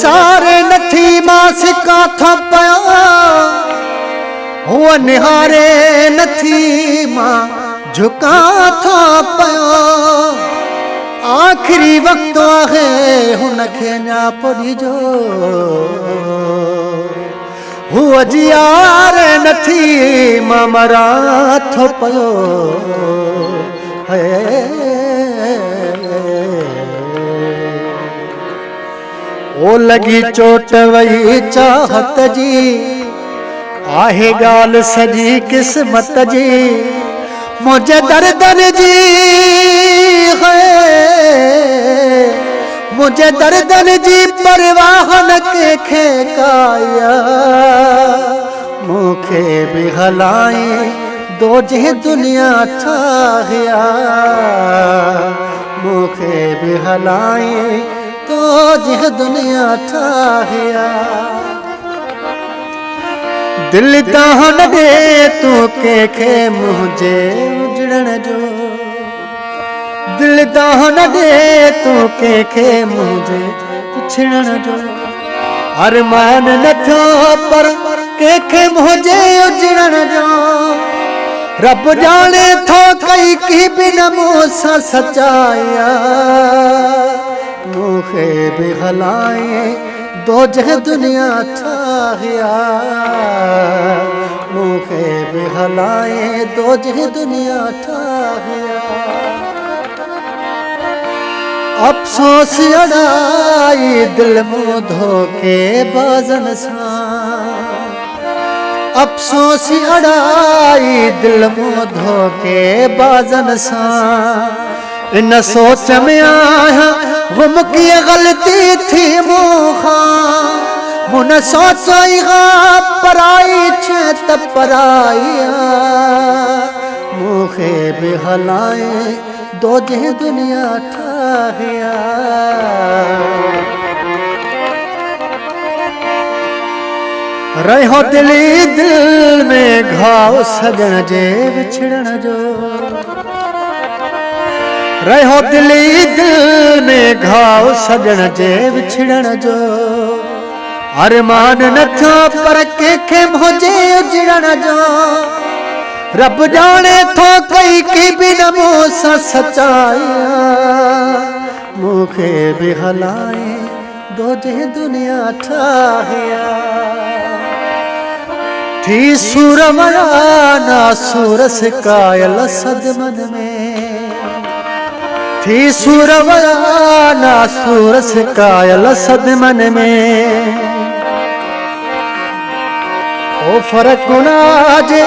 सारे नथी मास काथा पया हुआ निहारे नथी मां झुका था पया आखिरी वक्त आहे हुनखे न्याप ॾिजो हुआ जियारे नथी मां मरा थो पयो ओ लगी चोट वही चाहत जी आहे गाल सजी किस्मत जी मुझे दर्दन जी है मुझे दर्दन जी परवाह न के काया मुखे भी हलाए दो जे दुनिया ठाहिया मुखे भी हलाए तो जे दुनिया ठाहिया दिल दाहन दे तू के मुझे उजड़न जो दिल दाहन दे तू के मुझे पिछड़न जो अरमान न थो पर के मुझे उजड़न जो रब जाने थो कई की बिन मूसा सचाया मुखे भी हलाए दो जह दुनिया ठाहिया मुखे भी हलाए दो जह दुनिया ठाहिया अफसोस अड़ाई दिल मुँह धोके बाजन सा अफसोस अड़ाई दिल मुँह धोके बाजन सा इन सोच में आया गुम की गलती थी मोहा मुन सोचा पराई छत पराइया मुखे भी हलाए दो जे दुनिया ठाहिया रहो दिली दिल में घाव सजन जे विछड़न जो रहो दिली दिल में घाव सजन जे विछड़न जो अरमान न थो पर के मुझे उजड़न जो रब जाने थो कई की बिन मूसा सचाया मुखे भी हलाए दो जे दुनिया ठाहिया थी सूर मरा ना सूर सिकायल सदमन में थी सूर वराना सूर सिकायल सदमन में ओ फर्क नाजे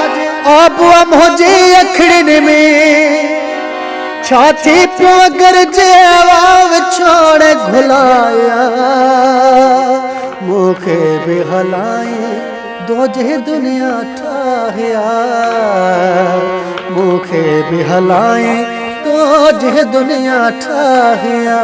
आबू मुझे अखड़न में छाती पियो अगर जे आवाव छोड़ घुलाया मुखे भी हलाए दो जे दुनिया ठाहिया मुखे भी हलाए तो जे दुनिया ठाहिया।